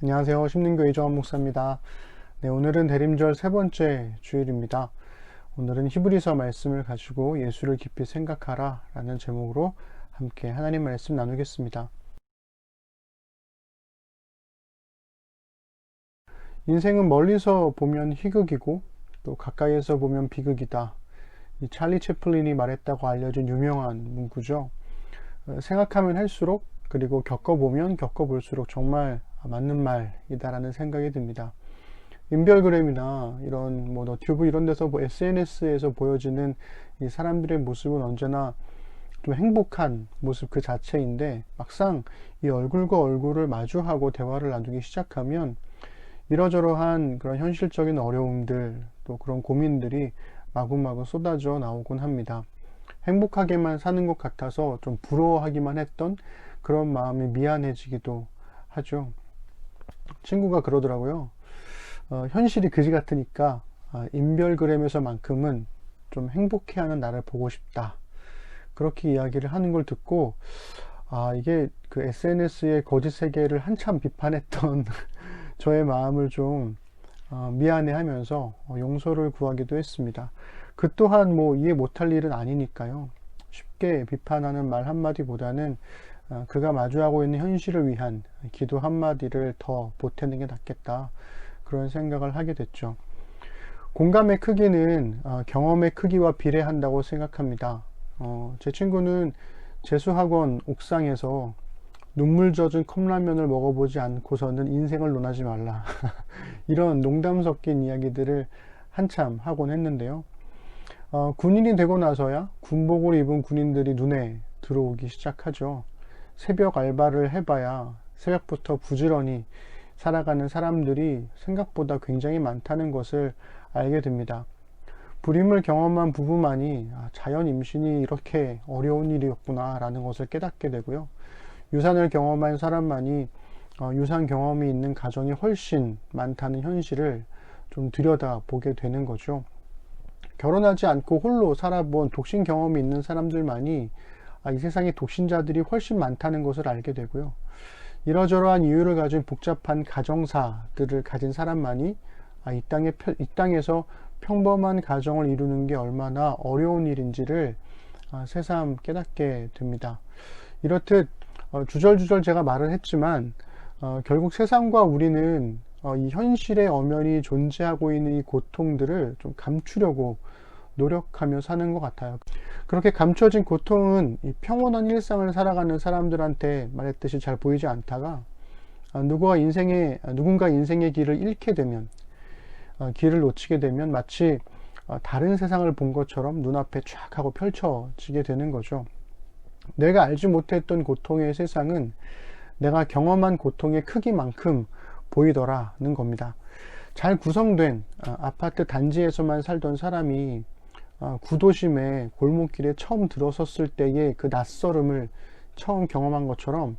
안녕하세요. 심는교회 이정환 목사입니다. 네, 오늘은 대림절 세 번째 주일입니다. 오늘은 히브리서 말씀을 가지고 예수를 깊이 생각하라 라는 제목으로 함께 하나님 말씀 나누겠습니다. 인생은 멀리서 보면 희극이고 또 가까이에서 보면 비극이다. 이 찰리 채플린이 말했다고 알려진 유명한 문구죠. 생각하면 할수록 그리고 겪어보면 겪어볼수록 정말 맞는 말이다라는 생각이 듭니다. 인별그램이나 이런 너튜브 이런 데서 SNS에서 보여지는 이 사람들의 모습은 언제나 좀 행복한 모습 그 자체인데, 막상 이 얼굴과 얼굴을 마주하고 대화를 나누기 시작하면 이러저러한 그런 현실적인 어려움들, 또 그런 고민들이 마구마구 쏟아져 나오곤 합니다. 행복하게만 사는 것 같아서 좀 부러워하기만 했던 그런 마음이 미안해지기도 하죠. 친구가 그러더라고요. 현실이 그지 같으니까 인별그램에서만큼은 좀 행복해하는 나를 보고 싶다. 그렇게 이야기를 하는 걸 듣고, 이게 그 SNS의 거짓 세계를 한참 비판했던 저의 마음을 좀 미안해하면서 용서를 구하기도 했습니다. 그 또한 이해 못할 일은 아니니까요. 쉽게 비판하는 말 한마디보다는 그가 마주하고 있는 현실을 위한 기도 한마디를 더 보태는 게 낫겠다, 그런 생각을 하게 됐죠. 공감의 크기는 경험의 크기와 비례한다고 생각합니다. 제 친구는 재수학원 옥상에서 눈물 젖은 컵라면을 먹어보지 않고서는 인생을 논하지 말라 이런 농담 섞인 이야기들을 한참 하곤 했는데요. 군인이 되고 나서야 군복을 입은 군인들이 눈에 들어오기 시작하죠. 새벽 알바를 해봐야 새벽부터 부지런히 살아가는 사람들이 생각보다 굉장히 많다는 것을 알게 됩니다. 불임을 경험한 부부만이 자연 임신이 이렇게 어려운 일이었구나 라는 것을 깨닫게 되고요. 유산을 경험한 사람만이 유산 경험이 있는 가정이 훨씬 많다는 현실을 좀 들여다보게 되는 거죠. 결혼하지 않고 홀로 살아본 독신 경험이 있는 사람들만이 이 세상에 독신자들이 훨씬 많다는 것을 알게 되고요. 이러저러한 이유를 가진 복잡한 가정사들을 가진 사람만이 이 땅에서 평범한 가정을 이루는 게 얼마나 어려운 일인지를 새삼 깨닫게 됩니다. 이렇듯 주절주절 제가 말을 했지만 결국 세상과 우리는 이 현실의 엄연히 존재하고 있는 이 고통들을 좀 감추려고 노력하며 사는 것 같아요. 그렇게 감춰진 고통은 이 평온한 일상을 살아가는 사람들한테 말했듯이 잘 보이지 않다가 누군가 인생의 길을 잃게 되면, 길을 놓치게 되면 마치 다른 세상을 본 것처럼 눈앞에 쫙 하고 펼쳐지게 되는 거죠. 내가 알지 못했던 고통의 세상은 내가 경험한 고통의 크기만큼 보이더라는 겁니다. 잘 구성된 아파트 단지에서만 살던 사람이 구도심의 골목길에 처음 들어섰을 때의 그 낯설음을 처음 경험한 것처럼,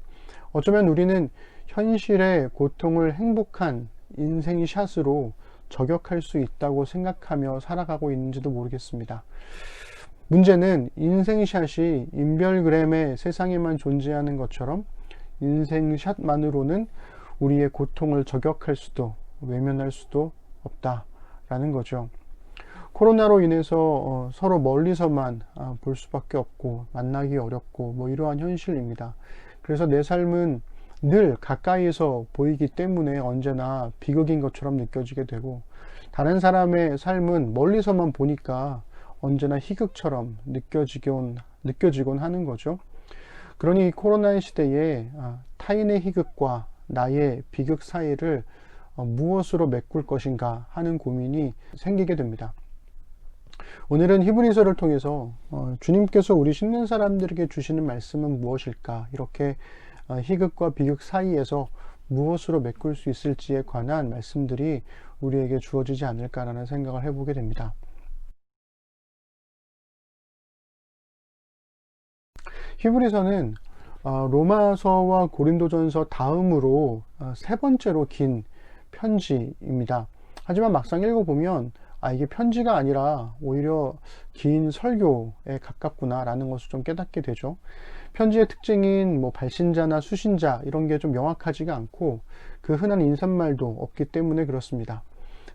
어쩌면 우리는 현실의 고통을 행복한 인생 샷으로 저격할 수 있다고 생각하며 살아가고 있는지도 모르겠습니다. 문제는 인생샷이 인별그램의 세상에만 존재하는 것처럼 인생샷만으로는 우리의 고통을 저격할 수도 외면할 수도 없다라는 거죠. 코로나로 인해서 서로 멀리서만 볼 수밖에 없고 만나기 어렵고 이러한 현실입니다. 그래서 내 삶은 늘 가까이에서 보이기 때문에 언제나 비극인 것처럼 느껴지게 되고, 다른 사람의 삶은 멀리서만 보니까 언제나 희극처럼 느껴지곤 하는 거죠. 그러니 코로나의 시대에 타인의 희극과 나의 비극 사이를 무엇으로 메꿀 것인가 하는 고민이 생기게 됩니다. 오늘은 히브리서를 통해서 주님께서 우리 신는 사람들에게 주시는 말씀은 무엇일까, 이렇게 희극과 비극 사이에서 무엇으로 메꿀 수 있을지에 관한 말씀들이 우리에게 주어지지 않을까라는 생각을 해보게 됩니다. 히브리서는 로마서와 고린도전서 다음으로 세 번째로 긴 편지입니다. 하지만 막상 읽어보면 이게 편지가 아니라 오히려 긴 설교에 가깝구나 라는 것을 좀 깨닫게 되죠. 편지의 특징인 뭐 발신자나 수신자 이런 게 좀 명확하지가 않고 그 흔한 인사말도 없기 때문에 그렇습니다.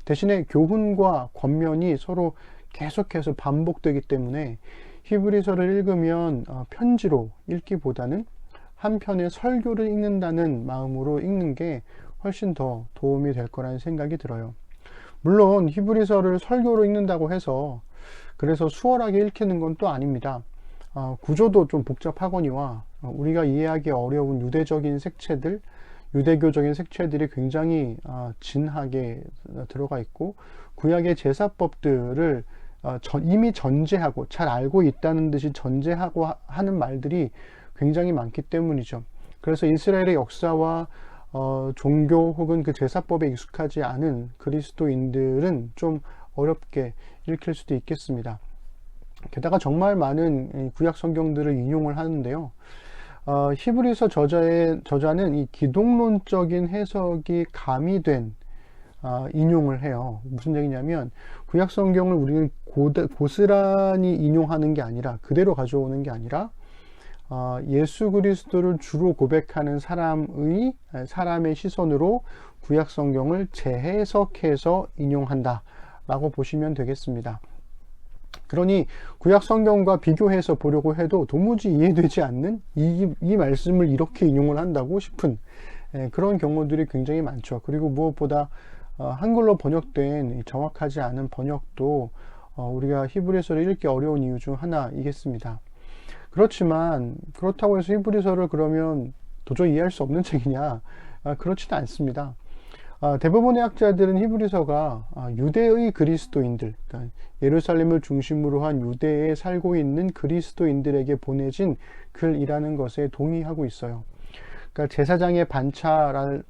대신에 교훈과 권면이 서로 계속해서 반복되기 때문에 히브리서를 읽으면 편지로 읽기보다는 한 편의 설교를 읽는다는 마음으로 읽는 게 훨씬 더 도움이 될 거라는 생각이 들어요. 물론 히브리서를 설교로 읽는다고 해서 그래서 수월하게 읽히는 건 또 아닙니다. 구조도 좀 복잡하거니와 우리가 이해하기 어려운 유대적인 색채들, 유대교적인 색채들이 굉장히 진하게 들어가 있고 구약의 제사법들을 이미 전제하고 잘 알고 있다는 듯이 전제하고 하는 말들이 굉장히 많기 때문이죠. 그래서 이스라엘의 역사와 종교 혹은 그 제사법에 익숙하지 않은 그리스도인들은 좀 어렵게 읽힐 수도 있겠습니다. 게다가 정말 많은 구약 성경들을 인용을 하는데요. 히브리서 저자는 이 기독론적인 해석이 가미된 인용을 해요. 무슨 얘기냐면 구약 성경을 우리는 고스란히 인용하는 게 아니라 그대로 가져오는 게 아니라 예수 그리스도를 주로 고백하는 사람의 시선으로 구약 성경을 재해석해서 인용한다 라고 보시면 되겠습니다. 그러니 구약 성경과 비교해서 보려고 해도 도무지 이해되지 않는 이 말씀을 이렇게 인용을 한다고 싶은 그런 경우들이 굉장히 많죠. 그리고 무엇보다 한글로 번역된 정확하지 않은 번역도 우리가 히브리서를 읽기 어려운 이유 중 하나이겠습니다. 그렇지만 그렇다고 해서 히브리서를 그러면 도저히 이해할 수 없는 책이냐? 그렇지는 않습니다. 대부분의 학자들은 히브리서가 유대의 그리스도인들, 그러니까 예루살렘을 중심으로 한 유대에 살고 있는 그리스도인들에게 보내진 글이라는 것에 동의하고 있어요. 그러니까 제사장의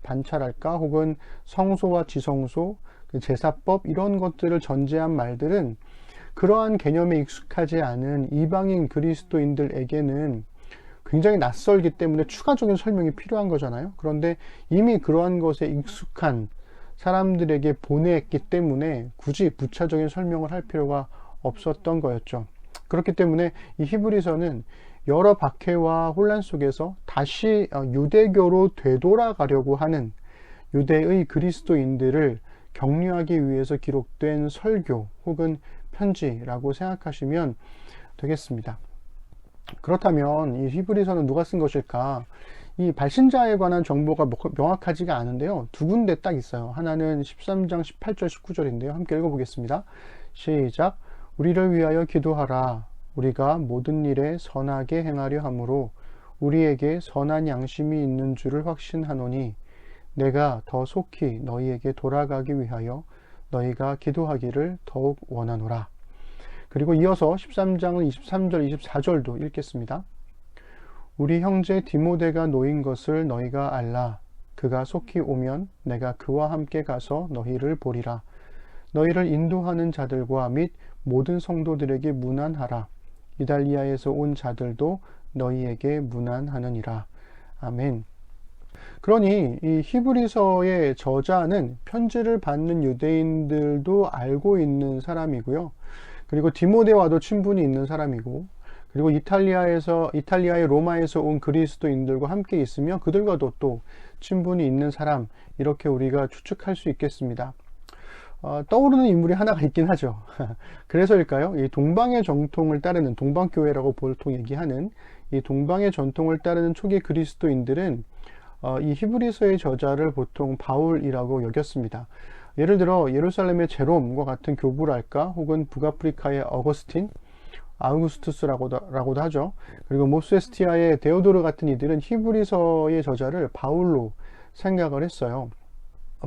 반차랄까 혹은 성소와 지성소, 제사법 이런 것들을 전제한 말들은 그러한 개념에 익숙하지 않은 이방인 그리스도인들에게는 굉장히 낯설기 때문에 추가적인 설명이 필요한 거잖아요. 그런데 이미 그러한 것에 익숙한 사람들에게 보냈기 때문에 굳이 부차적인 설명을 할 필요가 없었던 거였죠. 그렇기 때문에 이 히브리서는 여러 박해와 혼란 속에서 다시 유대교로 되돌아가려고 하는 유대의 그리스도인들을 격려하기 위해서 기록된 설교 혹은 편지라고 생각하시면 되겠습니다. 그렇다면 이 히브리서는 누가 쓴 것일까? 이 발신자에 관한 정보가 명확하지가 않은데요. 두 군데 딱 있어요. 하나는 13장 18절 19절인데요. 함께 읽어보겠습니다. 시작. 우리를 위하여 기도하라. 우리가 모든 일에 선하게 행하려 함으로 우리에게 선한 양심이 있는 줄을 확신하노니 내가 더 속히 너희에게 돌아가기 위하여 너희가 기도하기를 더욱 원하노라. 그리고 이어서 13장은 23절 24절도 읽겠습니다. 우리 형제 디모데가 놓인 것을 너희가 알라. 그가 속히 오면 내가 그와 함께 가서 너희를 보리라. 너희를 인도하는 자들과 및 모든 성도들에게 문안하라. 이달리아에서 온 자들도 너희에게 문안하느니라. 아멘. 그러니 이 히브리서의 저자는 편지를 받는 유대인들도 알고 있는 사람이고요. 그리고 디모데와도 친분이 있는 사람이고, 그리고 이탈리아의 로마에서 온 그리스도인들과 함께 있으며 그들과도 또 친분이 있는 사람, 이렇게 우리가 추측할 수 있겠습니다. 떠오르는 인물이 하나가 있긴 하죠. 그래서일까요? 이 동방의 정통을 따르는 동방교회라고 보통 얘기하는 이 동방의 전통을 따르는 초기 그리스도인들은 이 히브리서의 저자를 보통 바울이라고 여겼습니다. 예를 들어 예루살렘의 제롬과 같은 교부랄까 혹은 북아프리카의 아우구스투스라고도 하죠. 그리고 모스에스티아의 데오도르 같은 이들은 히브리서의 저자를 바울로 생각을 했어요.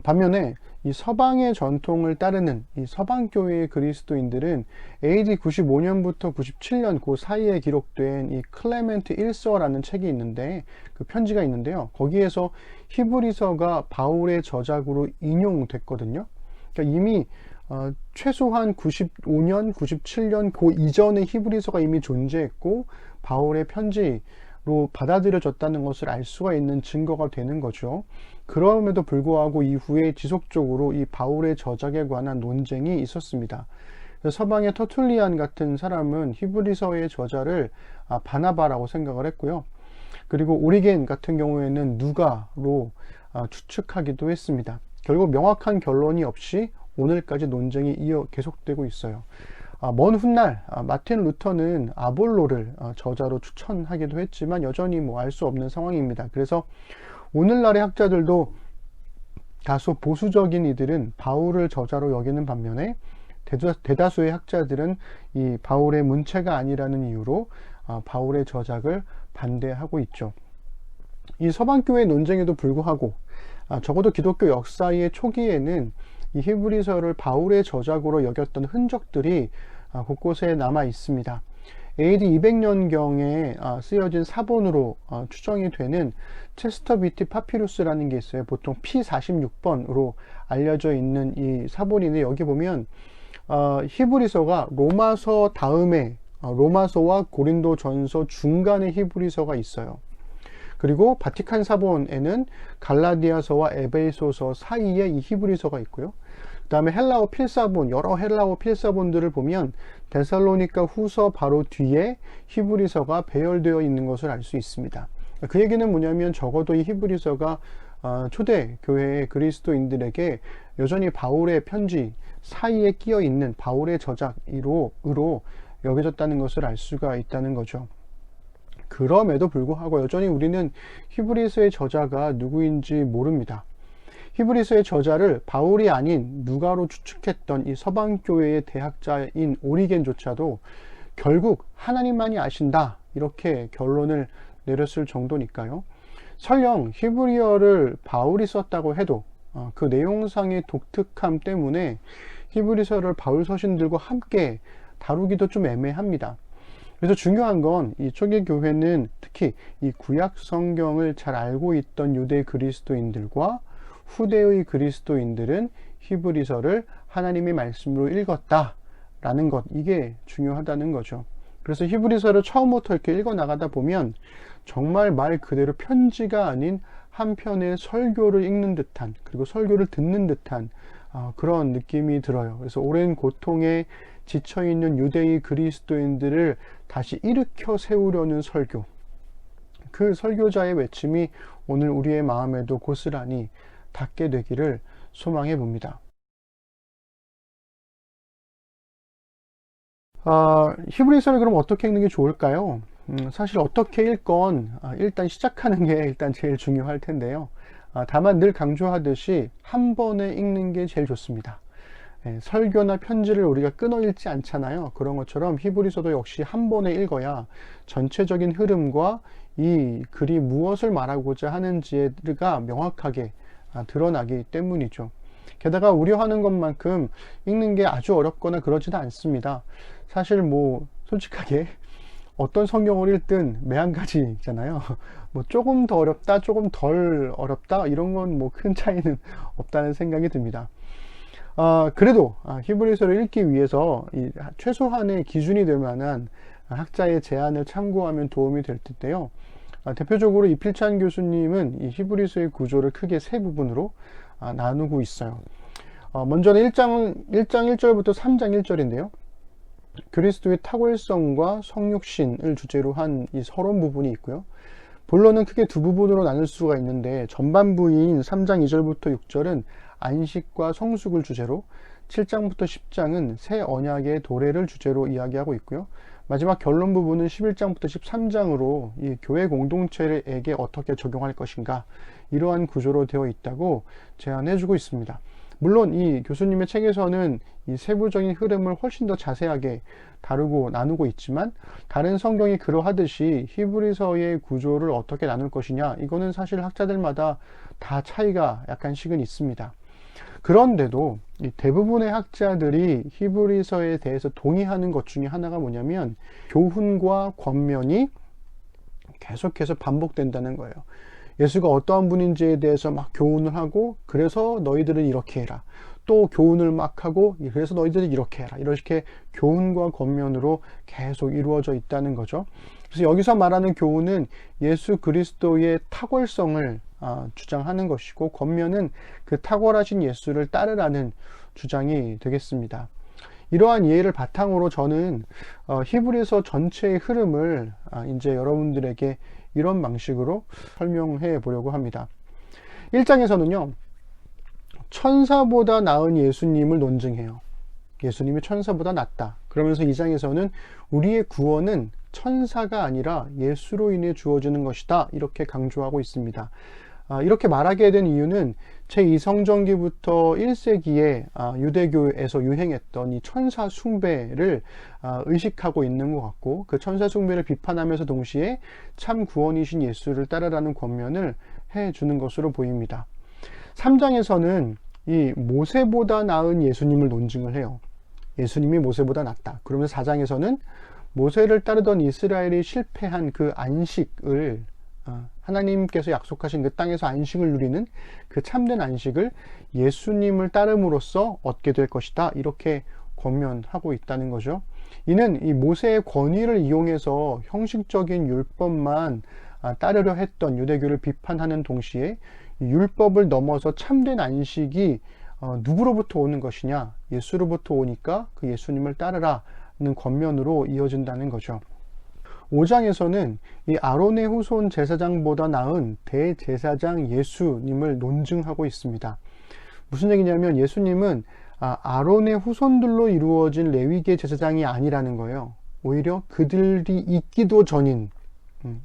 반면에 이 서방의 전통을 따르는 이 서방교회의 그리스도인들은 AD 95년부터 97년 그 사이에 기록된 이 클레멘트 1서라는 책이 있는데 그 편지가 있는데요. 거기에서 히브리서가 바울의 저작으로 인용됐거든요. 그러니까 이미 최소한 95년, 97년 그 이전에 히브리서가 이미 존재했고 바울의 편지로 받아들여졌다는 것을 알 수가 있는 증거가 되는 거죠. 그럼에도 불구하고 이후에 지속적으로 이 바울의 저작에 관한 논쟁이 있었습니다. 서방의 터툴리안 같은 사람은 히브리서의 저자를 바나바라고 생각을 했고요. 그리고 오리겐 같은 경우에는 누가로 추측하기도 했습니다. 결국 명확한 결론이 없이 오늘까지 논쟁이 계속되고 있어요. 먼 훗날 마틴 루터는 아볼로를 저자로 추천하기도 했지만 여전히 뭐 알 수 없는 상황입니다. 그래서 오늘날의 학자들도 다소 보수적인 이들은 바울을 저자로 여기는 반면에 대다수의 학자들은 이 바울의 문체가 아니라는 이유로 바울의 저작을 반대하고 있죠. 이 서방교회 논쟁에도 불구하고 적어도 기독교 역사의 초기에는 이 히브리서를 바울의 저작으로 여겼던 흔적들이 곳곳에 남아 있습니다. AD 200년경에 쓰여진 사본으로 추정이 되는 체스터 비티 파피루스라는 게 있어요. 보통 P46번으로 알려져 있는 이 사본인데 여기 보면 히브리서가 로마서 다음에 로마서와 고린도전서 중간에 히브리서가 있어요. 그리고 바티칸 사본에는 갈라디아서와 에베소서 사이에 이 히브리서가 있고요. 그 다음에 헬라어 필사본, 여러 헬라어 필사본들을 보면 데살로니가 후서 바로 뒤에 히브리서가 배열되어 있는 것을 알 수 있습니다. 그 얘기는 뭐냐면 적어도 이 히브리서가 초대 교회의 그리스도인들에게 여전히 바울의 편지 사이에 끼어 있는 바울의 저작으로 여겨졌다는 것을 알 수가 있다는 거죠. 그럼에도 불구하고 여전히 우리는 히브리서의 저자가 누구인지 모릅니다. 히브리서의 저자를 바울이 아닌 누가로 추측했던 이 서방교회의 대학자인 오리겐조차도 결국 하나님만이 아신다 이렇게 결론을 내렸을 정도니까요. 설령 히브리어를 바울이 썼다고 해도 그 내용상의 독특함 때문에 히브리서를 바울 서신들과 함께 다루기도 좀 애매합니다. 그래서 중요한 건 이 초기 교회는 특히 이 구약 성경을 잘 알고 있던 유대 그리스도인들과 후대의 그리스도인들은 히브리서를 하나님의 말씀으로 읽었다라는 것, 이게 중요하다는 거죠. 그래서 히브리서를 처음부터 이렇게 읽어 나가다 보면 정말 말 그대로 편지가 아닌 한편의 설교를 읽는 듯한, 그리고 설교를 듣는 듯한 그런 느낌이 들어요. 그래서 오랜 고통에 지쳐있는 유대의 그리스도인들을 다시 일으켜 세우려는 설교, 그 설교자의 외침이 오늘 우리의 마음에도 고스란히 닿게 되기를 소망해 봅니다. 히브리서를 그럼 어떻게 읽는 게 좋을까요? 사실 어떻게 읽건 일단 시작하는 게 일단 제일 중요할 텐데요. 다만 늘 강조하듯이 한 번에 읽는 게 제일 좋습니다. 설교나 편지를 우리가 끊어 읽지 않잖아요. 그런 것처럼 히브리서도 역시 한 번에 읽어야 전체적인 흐름과 이 글이 무엇을 말하고자 하는지가 명확하게 드러나기 때문이죠. 게다가 우려하는 것만큼 읽는 게 아주 어렵거나 그러지도 않습니다. 사실 뭐 솔직하게 어떤 성경을 읽든 매한가지잖아요. 뭐 조금 더 어렵다, 조금 덜 어렵다 이런 건 뭐 큰 차이는 없다는 생각이 듭니다. 그래도 히브리서를 읽기 위해서 최소한의 기준이 될 만한 학자의 제안을 참고하면 도움이 될 텐데요. 대표적으로 이필찬 교수님은 이 히브리서의 구조를 크게 세 부분으로 나누고 있어요. 먼저는 1장 1절부터 3장 1절인데요. 그리스도의 탁월성과 성육신을 주제로 한 이 서론 부분이 있고요. 본론은 크게 두 부분으로 나눌 수가 있는데 전반부인 3장 2절부터 6절은 안식과 성숙을 주제로, 7장부터 10장은 새 언약의 도래를 주제로 이야기하고 있고요. 마지막 결론 부분은 11장부터 13장으로 이 교회 공동체에게 어떻게 적용할 것인가, 이러한 구조로 되어 있다고 제안해주고 있습니다. 물론 이 교수님의 책에서는 이 세부적인 흐름을 훨씬 더 자세하게 다루고 나누고 있지만 다른 성경이 그러하듯이 히브리서의 구조를 어떻게 나눌 것이냐, 이거는 사실 학자들마다 다 차이가 약간씩은 있습니다. 그런데도 이 대부분의 학자들이 히브리서에 대해서 동의하는 것 중에 하나가 뭐냐면 교훈과 권면이 계속해서 반복된다는 거예요. 예수가 어떠한 분인지에 대해서 막 교훈을 하고, 그래서 너희들은 이렇게 해라. 또 교훈을 막 하고, 그래서 너희들은 이렇게 해라. 이렇게 교훈과 권면으로 계속 이루어져 있다는 거죠. 그래서 여기서 말하는 교훈은 예수 그리스도의 탁월성을 주장하는 것이고, 권면은 그 탁월하신 예수를 따르라는 주장이 되겠습니다. 이러한 이해를 바탕으로 저는 히브리서 전체의 흐름을 이제 여러분들에게 이런 방식으로 설명해 보려고 합니다. 1장에서는요, 천사보다 나은 예수님을 논증해요. 예수님이 천사보다 낫다. 그러면서 2장에서는 우리의 구원은 천사가 아니라 예수로 인해 주어지는 것이다. 이렇게 강조하고 있습니다. 이렇게 말하게 된 이유는 제2성전기부터 1세기에 유대교에서 유행했던 이 천사 숭배를 의식하고 있는 것 같고, 그 천사 숭배를 비판하면서 동시에 참 구원이신 예수를 따르라는 권면을 해주는 것으로 보입니다. 3장에서는 이 모세보다 나은 예수님을 논증을 해요. 예수님이 모세보다 낫다. 그러면서 4장에서는 모세를 따르던 이스라엘이 실패한 그 안식을, 하나님께서 약속하신 그 땅에서 안식을 누리는 그 참된 안식을 예수님을 따름으로써 얻게 될 것이다. 이렇게 권면하고 있다는 거죠. 이는 이 모세의 권위를 이용해서 형식적인 율법만 따르려 했던 유대교를 비판하는 동시에 율법을 넘어서 참된 안식이 누구로부터 오는 것이냐? 예수로부터 오니까 그 예수님을 따르라는 권면으로 이어진다는 거죠. 5장에서는 이 아론의 후손 제사장보다 나은 대제사장 예수님을 논증하고 있습니다. 무슨 얘기냐면 예수님은 아론의 후손들로 이루어진 레위계 제사장이 아니라는 거예요. 오히려 그들이 있기도 전인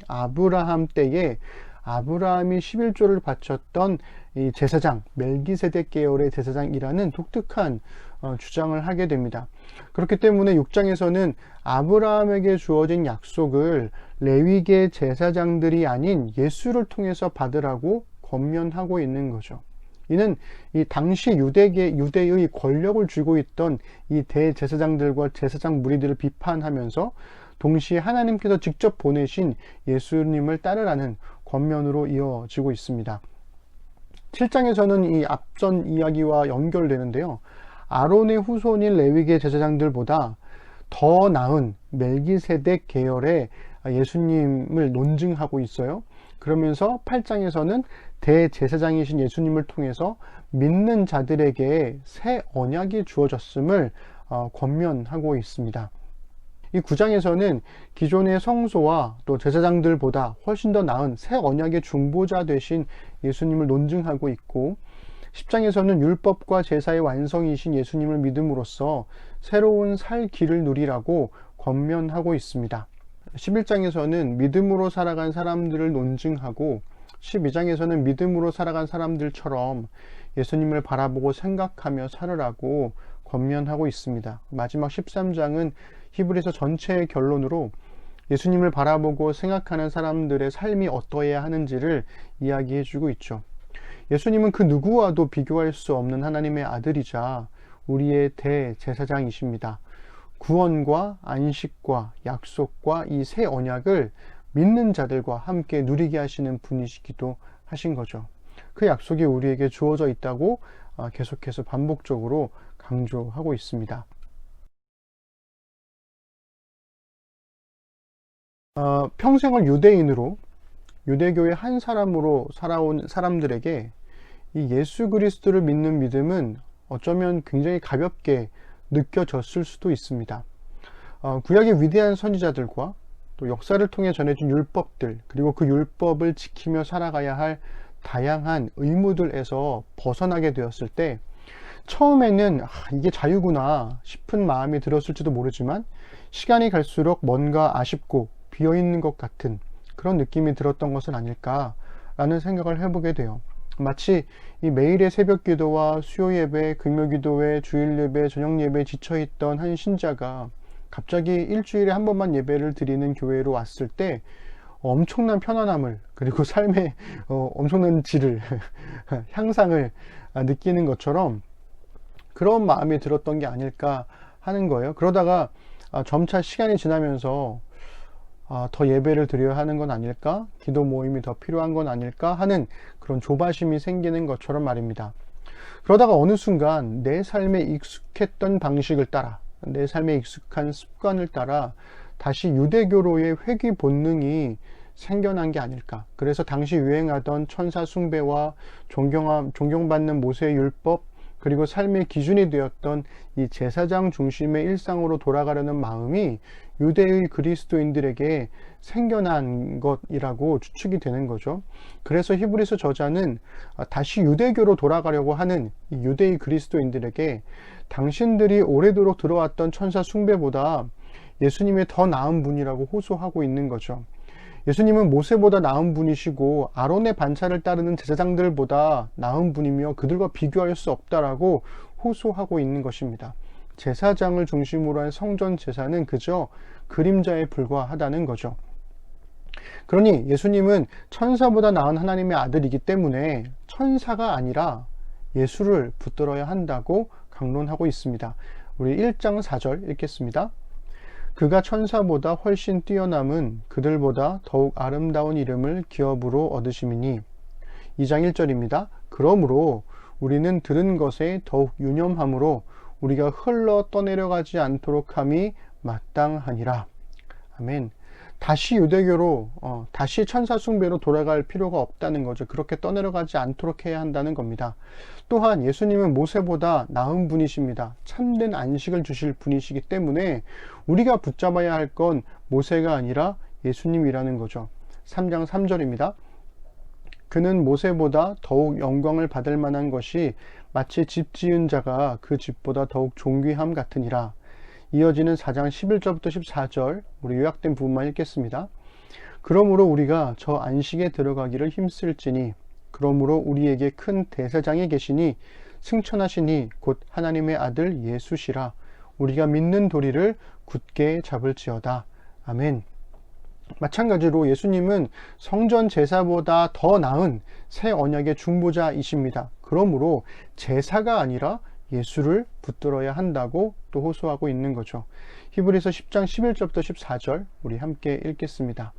아브라함 때에 아브라함이 11조를 바쳤던 이 제사장, 멜기세덱 계열의 제사장이라는 독특한 주장을 하게 됩니다. 그렇기 때문에 6장에서는 아브라함에게 주어진 약속을 레위계 제사장들이 아닌 예수를 통해서 받으라고 권면하고 있는 거죠. 이는 이 당시 유대의 권력을 쥐고 있던 이 대제사장들과 제사장 무리들을 비판하면서 동시에 하나님께서 직접 보내신 예수님을 따르라는 권면으로 이어지고 있습니다. 7장에서는 이 앞전 이야기와 연결되는데요. 아론의 후손인 레위계 제사장들보다 더 나은 멜기세덱 계열의 예수님을 논증하고 있어요. 그러면서 8장에서는 대제사장이신 예수님을 통해서 믿는 자들에게 새 언약이 주어졌음을 권면하고 있습니다. 이 9장에서는 기존의 성소와 또 제사장들보다 훨씬 더 나은 새 언약의 중보자 되신 예수님을 논증하고 있고, 10장에서는 율법과 제사의 완성이신 예수님을 믿음으로써 새로운 살 길을 누리라고 권면하고 있습니다. 11장에서는 믿음으로 살아간 사람들을 논증하고, 12장에서는 믿음으로 살아간 사람들처럼 예수님을 바라보고 생각하며 살으라고 권면하고 있습니다. 마지막 13장은 히브리서 전체의 결론으로 예수님을 바라보고 생각하는 사람들의 삶이 어떠해야 하는지를 이야기해주고 있죠. 예수님은 그 누구와도 비교할 수 없는 하나님의 아들이자 우리의 대제사장이십니다. 구원과 안식과 약속과 이 새 언약을 믿는 자들과 함께 누리게 하시는 분이시기도 하신 거죠. 그 약속이 우리에게 주어져 있다고 계속해서 반복적으로 강조하고 있습니다. 평생을 유대인으로 유대교의 한 사람으로 살아온 사람들에게 이 예수 그리스도를 믿는 믿음은 어쩌면 굉장히 가볍게 느껴졌을 수도 있습니다. 구약의 위대한 선지자들과 또 역사를 통해 전해진 율법들, 그리고 그 율법을 지키며 살아가야 할 다양한 의무들에서 벗어나게 되었을 때 처음에는 이게 자유구나 싶은 마음이 들었을지도 모르지만 시간이 갈수록 뭔가 아쉽고 비어있는 것 같은 그런 느낌이 들었던 것은 아닐까라는 생각을 해보게 돼요. 마치 이 매일의 새벽 기도와 수요 예배, 금요 기도회, 주일 예배, 저녁 예배에 지쳐있던 한 신자가 갑자기 일주일에 한 번만 예배를 드리는 교회로 왔을 때 엄청난 편안함을, 그리고 삶의 엄청난 질을 향상을 느끼는 것처럼 그런 마음이 들었던 게 아닐까 하는 거예요. 그러다가 점차 시간이 지나면서 더 예배를 드려야 하는 건 아닐까? 기도 모임이 더 필요한 건 아닐까? 하는 그런 조바심이 생기는 것처럼 말입니다. 그러다가 어느 순간 내 삶에 익숙했던 방식을 따라, 내 삶에 익숙한 습관을 따라 다시 유대교로의 회귀 본능이 생겨난 게 아닐까. 그래서 당시 유행하던 천사 숭배와 존경받는 모세의 율법, 그리고 삶의 기준이 되었던 이 제사장 중심의 일상으로 돌아가려는 마음이 유대의 그리스도인들에게 생겨난 것이라고 추측이 되는 거죠. 그래서 히브리서 저자는 다시 유대교로 돌아가려고 하는 이 유대인 그리스도인들에게 당신들이 오래도록 들어왔던 천사 숭배보다 예수님이 더 나은 분이라고 호소하고 있는 거죠. 예수님은 모세보다 나은 분이시고 아론의 반차를 따르는 제사장들보다 나은 분이며 그들과 비교할 수 없다라고 호소하고 있는 것입니다. 제사장을 중심으로 한 성전 제사는 그저 그림자에 불과하다는 거죠. 그러니 예수님은 천사보다 나은 하나님의 아들이기 때문에 천사가 아니라 예수를 붙들어야 한다고 강론하고 있습니다. 우리 1장 4절 읽겠습니다. 그가 천사보다 훨씬 뛰어남은 그들보다 더욱 아름다운 이름을 기업으로 얻으심이니. 2장 1절입니다. 그러므로 우리는 들은 것에 더욱 유념함으로 우리가 흘러 떠내려가지 않도록 함이 마땅하니라. 아멘. 다시 유대교로 다시 천사 숭배로 돌아갈 필요가 없다는 거죠. 그렇게 떠내려가지 않도록 해야 한다는 겁니다. 또한 예수님은 모세보다 나은 분이십니다. 참된 안식을 주실 분이시기 때문에 우리가 붙잡아야 할 건 모세가 아니라 예수님이라는 거죠. 3장 3절입니다. 그는 모세보다 더욱 영광을 받을 만한 것이 마치 집 지은 자가 그 집보다 더욱 존귀함 같으니라. 이어지는 4장 11절부터 14절 우리 요약된 부분만 읽겠습니다. 그러므로 우리가 저 안식에 들어가기를 힘쓸지니 그러므로 우리에게 큰 대제사장이 계시니 승천하시니 곧 하나님의 아들 예수시라. 우리가 믿는 도리를 굳게 잡을지어다. 아멘. 마찬가지로 예수님은 성전 제사보다 더 나은 새 언약의 중보자이십니다. 그러므로 제사가 아니라 예수를 붙들어야 한다고 또 호소하고 있는 거죠. 히브리서 10장 11절부터 14절 우리 함께 읽겠습니다.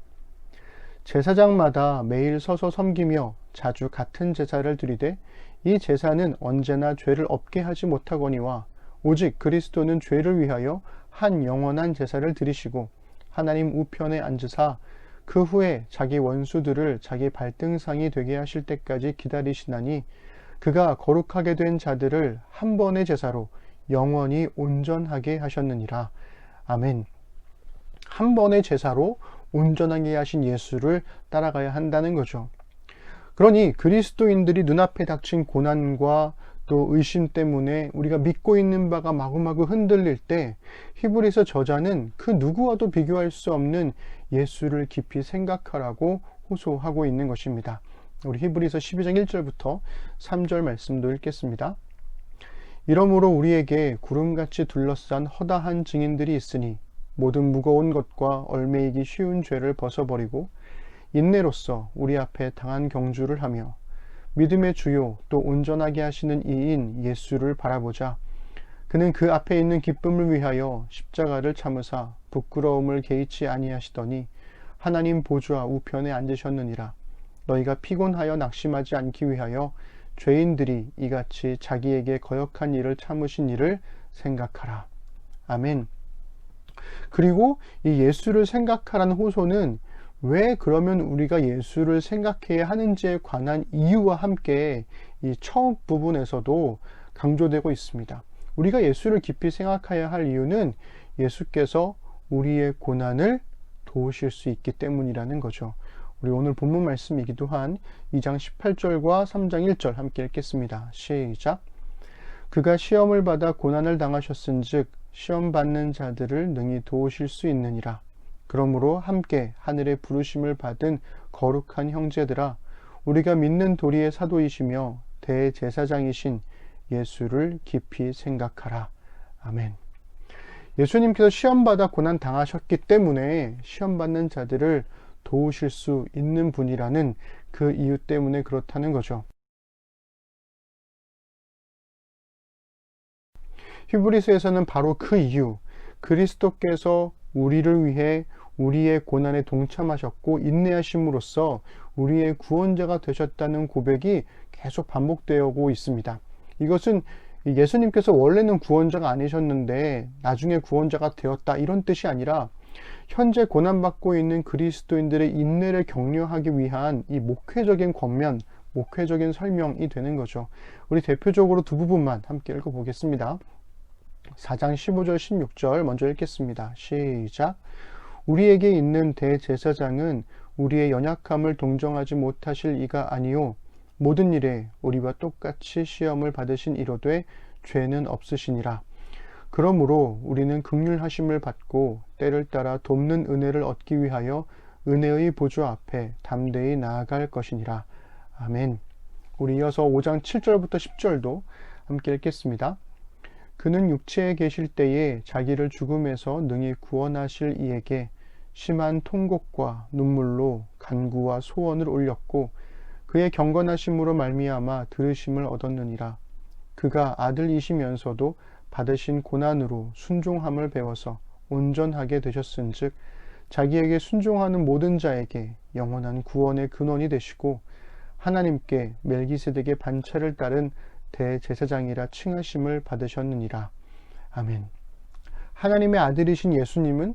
제사장마다 매일 서서 섬기며 자주 같은 제사를 드리되 이 제사는 언제나 죄를 없게 하지 못하거니와 오직 그리스도는 죄를 위하여 한 영원한 제사를 드리시고 하나님 우편에 앉으사 그 후에 자기 원수들을 자기 발등상이 되게 하실 때까지 기다리시나니 그가 거룩하게 된 자들을 한 번의 제사로 영원히 온전하게 하셨느니라. 아멘. 한 번의 제사로 온전하게 하신 예수를 따라가야 한다는 거죠. 그러니 그리스도인들이 눈앞에 닥친 고난과 또 의심 때문에 우리가 믿고 있는 바가 마구마구 흔들릴 때 히브리서 저자는 그 누구와도 비교할 수 없는 예수를 깊이 생각하라고 호소하고 있는 것입니다. 우리 히브리서 12장 1절부터 3절 말씀도 읽겠습니다. 이러므로 우리에게 구름같이 둘러싼 허다한 증인들이 있으니 모든 무거운 것과 얽매이기 쉬운 죄를 벗어버리고 인내로써 우리 앞에 당한 경주를 하며 믿음의 주요 또 온전하게 하시는 이인 예수를 바라보자. 그는 그 앞에 있는 기쁨을 위하여 십자가를 참으사 부끄러움을 개의치 아니하시더니 하나님 보좌 우편에 앉으셨느니라. 너희가 피곤하여 낙심하지 않기 위하여 죄인들이 이같이 자기에게 거역한 일을 참으신 일을 생각하라. 아멘. 그리고 이 예수를 생각하라는 호소는 왜 그러면 우리가 예수를 생각해야 하는지에 관한 이유와 함께 이 처음 부분에서도 강조되고 있습니다. 우리가 예수를 깊이 생각해야 할 이유는 예수께서 우리의 고난을 도우실 수 있기 때문이라는 거죠. 우리 오늘 본문 말씀이기도 한 2장 18절과 3장 1절 함께 읽겠습니다. 시작. 그가 시험을 받아 고난을 당하셨은즉 시험 받는 자들을 능히 도우실 수 있느니라. 그러므로 함께 하늘의 부르심을 받은 거룩한 형제들아, 우리가 믿는 도리의 사도이시며 대제사장이신 예수를 깊이 생각하라. 아멘. 예수님께서 시험받아 고난 당하셨기 때문에 시험받는 자들을 도우실 수 있는 분이라는 그 이유 때문에 그렇다는 거죠. 히브리서에서는 바로 그 이유, 그리스도께서 우리를 위해 우리의 고난에 동참하셨고 인내하심으로써 우리의 구원자가 되셨다는 고백이 계속 반복되고 있습니다. 이것은 예수님께서 원래는 구원자가 아니셨는데 나중에 구원자가 되었다 이런 뜻이 아니라 현재 고난받고 있는 그리스도인들의 인내를 격려하기 위한 이 목회적인 권면, 목회적인 설명이 되는 거죠. 우리 대표적으로 두 부분만 함께 읽어보겠습니다. 4장 15절 16절 먼저 읽겠습니다. 시작. 우리에게 있는 대제사장은 우리의 연약함을 동정하지 못하실 이가 아니요 모든 일에 우리와 똑같이 시험을 받으신 이로되 죄는 없으시니라. 그러므로 우리는 긍휼하심을 받고 때를 따라 돕는 은혜를 얻기 위하여 은혜의 보좌 앞에 담대히 나아갈 것이니라. 아멘. 우리 이어서 5장 7절부터 10절도 함께 읽겠습니다. 그는 육체에 계실 때에 자기를 죽음에서 능히 구원하실 이에게 심한 통곡과 눈물로 간구와 소원을 올렸고 그의 경건하심으로 말미암아 들으심을 얻었느니라. 그가 아들이시면서도 받으신 고난으로 순종함을 배워서 온전하게 되셨은즉 자기에게 순종하는 모든 자에게 영원한 구원의 근원이 되시고 하나님께 멜기세덱의 반차를 따른 대제사장이라 칭하심을 받으셨느니라. 아멘. 하나님의 아들이신 예수님은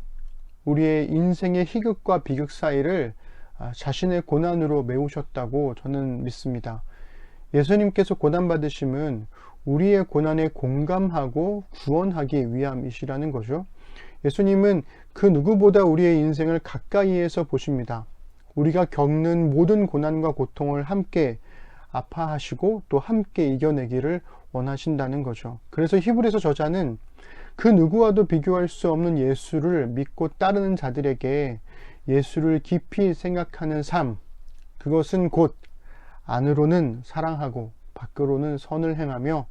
우리의 인생의 희극과 비극 사이를 자신의 고난으로 메우셨다고 저는 믿습니다. 예수님께서 고난받으심은 우리의 고난에 공감하고 구원하기 위함이시라는 거죠. 예수님은 그 누구보다 우리의 인생을 가까이에서 보십니다. 우리가 겪는 모든 고난과 고통을 함께 아파하시고 또 함께 이겨내기를 원하신다는 거죠. 그래서 히브리서 저자는 그 누구와도 비교할 수 없는 예수를 믿고 따르는 자들에게 예수를 깊이 생각하는 삶, 그것은 곧 안으로는 사랑하고 밖으로는 선을 행하며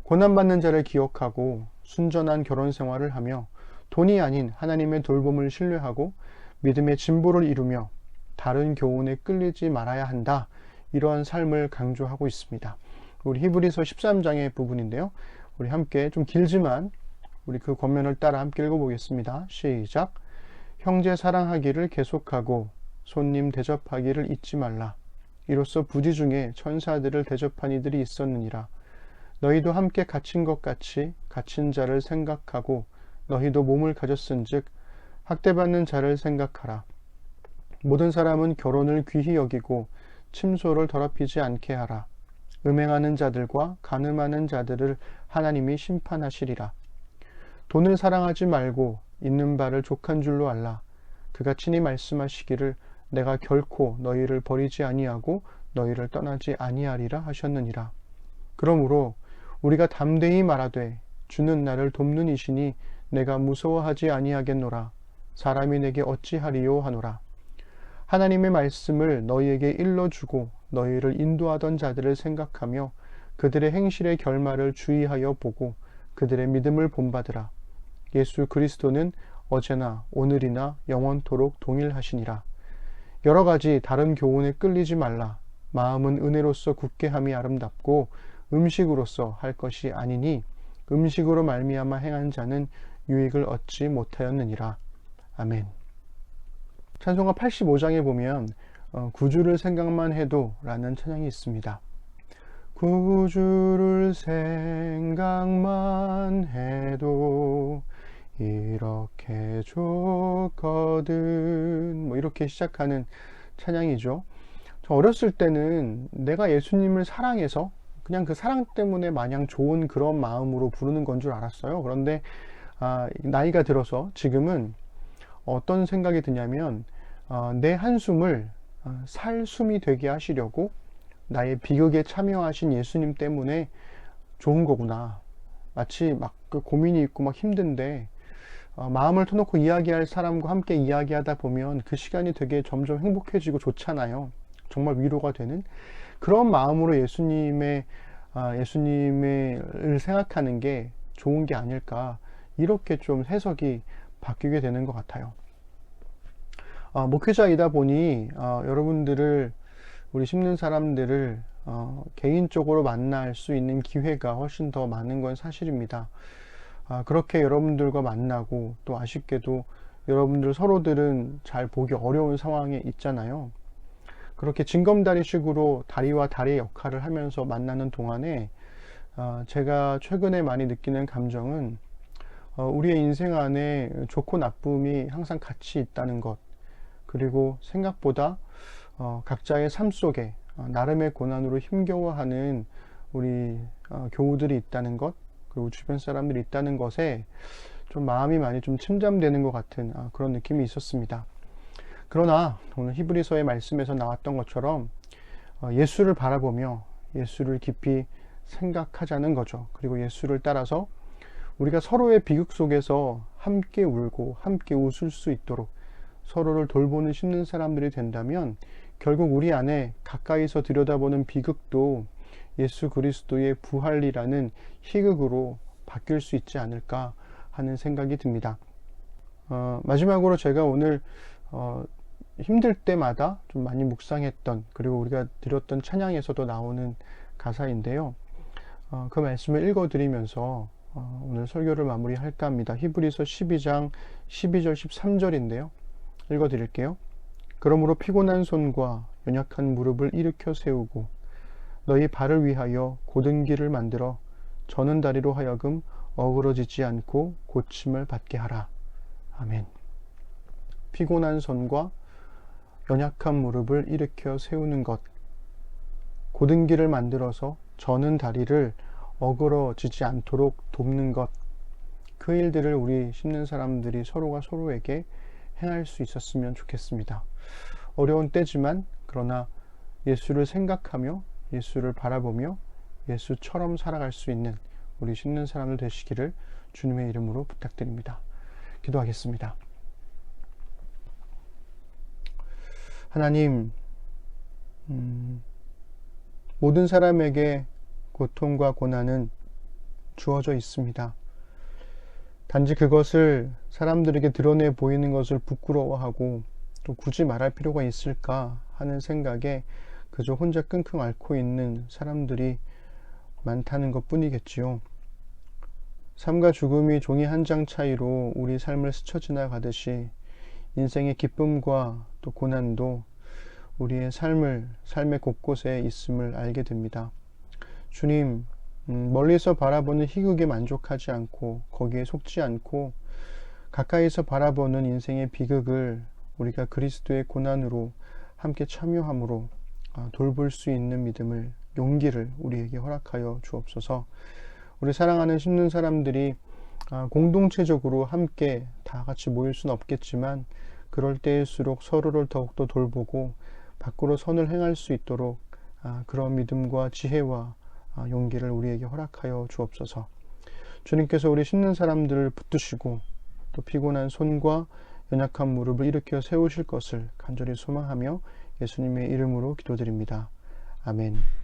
고난받는 자를 기억하고 순전한 결혼 생활을 하며 돈이 아닌 하나님의 돌봄을 신뢰하고 믿음의 진보를 이루며 다른 교훈에 끌리지 말아야 한다. 이러한 삶을 강조하고 있습니다. 우리 히브리서 13장의 부분인데요. 우리 함께 좀 길지만 우리 그 권면을 따라 함께 읽어보겠습니다. 시작. 형제 사랑하기를 계속하고 손님 대접하기를 잊지 말라. 이로써 부지 중에 천사들을 대접한 이들이 있었느니라. 너희도 함께 갇힌 것 같이 갇힌 자를 생각하고 너희도 몸을 가졌은즉 학대받는 자를 생각하라. 모든 사람은 결혼을 귀히 여기고 침소를 더럽히지 않게 하라. 음행하는 자들과 간음하는 자들을 하나님이 심판하시리라. 돈을 사랑하지 말고 있는 바를 족한 줄로 알라. 그가 친히 말씀하시기를 내가 결코 너희를 버리지 아니하고 너희를 떠나지 아니하리라 하셨느니라. 그러므로 우리가 담대히 말하되 주는 나를 돕는 이시니 내가 무서워하지 아니하겠노라. 사람이 내게 어찌하리요 하노라. 하나님의 말씀을 너희에게 일러주고 너희를 인도하던 자들을 생각하며 그들의 행실의 결말을 주의하여 보고 그들의 믿음을 본받으라. 예수 그리스도는 어제나 오늘이나 영원토록 동일하시니라. 여러 가지 다른 교훈에 끌리지 말라. 마음은 은혜로서 굳게 함이 아름답고 음식으로서 할 것이 아니니 음식으로 말미암아 행한 자는 유익을 얻지 못하였느니라. 아멘. 찬송가 85장에 보면 구주를 생각만 해도 라는 찬양이 있습니다. 구주를 생각만 해도 이렇게 좋거든, 이렇게 시작하는 찬양이죠. 저 어렸을 때는 내가 예수님을 사랑해서 그냥 그 사랑 때문에 마냥 좋은 그런 마음으로 부르는 건 줄 알았어요. 그런데 나이가 들어서 지금은 어떤 생각이 드냐면 내 한숨을 살숨이 되게 하시려고 나의 비극에 참여하신 예수님 때문에 좋은 거구나. 마치 막 그 고민이 있고 막 힘든데 마음을 터놓고 이야기할 사람과 함께 이야기하다 보면 그 시간이 되게 점점 행복해지고 좋잖아요. 정말 위로가 되는 그런 마음으로 예수님을 생각하는 게 좋은 게 아닐까, 이렇게 좀 해석이 바뀌게 되는 것 같아요. 목회자이다 보니 여러분들을, 우리 심는 사람들을 개인적으로 만날 수 있는 기회가 훨씬 더 많은 건 사실입니다. 그렇게 여러분들과 만나고 또 아쉽게도 여러분들 서로들은 잘 보기 어려운 상황에 있잖아요. 그렇게 징검다리식으로 다리와 다리의 역할을 하면서 만나는 동안에 제가 최근에 많이 느끼는 감정은 우리의 인생 안에 좋고 나쁨이 항상 같이 있다는 것, 그리고 생각보다 각자의 삶 속에 나름의 고난으로 힘겨워하는 우리 교우들이 있다는 것, 그리고 주변 사람들이 있다는 것에 좀 마음이 많이 좀 침잠되는 것 같은 그런 느낌이 있었습니다. 그러나 오늘 히브리서의 말씀에서 나왔던 것처럼 예수를 바라보며 예수를 깊이 생각하자는 거죠. 그리고 예수를 따라서 우리가 서로의 비극 속에서 함께 울고 함께 웃을 수 있도록 서로를 돌보는 심는 사람들이 된다면 결국 우리 안에 가까이서 들여다보는 비극도 예수 그리스도의 부활이라는 희극으로 바뀔 수 있지 않을까 하는 생각이 듭니다. 마지막으로 제가 오늘 힘들 때마다 좀 많이 묵상했던, 그리고 우리가 드렸던 찬양에서도 나오는 가사인데요. 그 말씀을 읽어드리면서 오늘 설교를 마무리할까 합니다. 히브리서 12장 12절 13절인데요. 읽어드릴게요. 그러므로 피곤한 손과 연약한 무릎을 일으켜 세우고 너희 발을 위하여 곧은 길을 만들어 저는 다리로 하여금 어그러지지 않고 고침을 받게 하라. 아멘. 피곤한 손과 연약한 무릎을 일으켜 세우는 것, 곧은 길을 만들어서 저는 다리를 어그러지지 않도록 돕는 것, 그 일들을 우리 심는 사람들이 서로가 서로에게 행할 수 있었으면 좋겠습니다. 어려운 때지만 그러나 예수를 생각하며 예수를 바라보며 예수처럼 살아갈 수 있는 우리 심는 사람들 되시기를 주님의 이름으로 부탁드립니다. 기도하겠습니다. 하나님, 모든 사람에게 고통과 고난은 주어져 있습니다. 단지 그것을 사람들에게 드러내 보이는 것을 부끄러워하고 또 굳이 말할 필요가 있을까 하는 생각에 그저 혼자 끙끙 앓고 있는 사람들이 많다는 것 뿐이겠지요. 삶과 죽음이 종이 한 장 차이로 우리 삶을 스쳐 지나가듯이 인생의 기쁨과 또 고난도 우리의 삶의 곳곳에 있음을 알게 됩니다. 주님, 멀리서 바라보는 희극에 만족하지 않고 거기에 속지 않고 가까이서 바라보는 인생의 비극을 우리가 그리스도의 고난으로 함께 참여함으로 돌볼 수 있는 믿음을, 용기를 우리에게 허락하여 주옵소서. 우리 사랑하는 심는 사람들이 공동체적으로 함께 다 같이 모일 수는 없겠지만 그럴 때일수록 서로를 더욱더 돌보고 밖으로 선을 행할 수 있도록 그런 믿음과 지혜와 용기를 우리에게 허락하여 주옵소서. 주님께서 우리 심는 사람들을 붙드시고 또 피곤한 손과 연약한 무릎을 일으켜 세우실 것을 간절히 소망하며 예수님의 이름으로 기도드립니다. 아멘.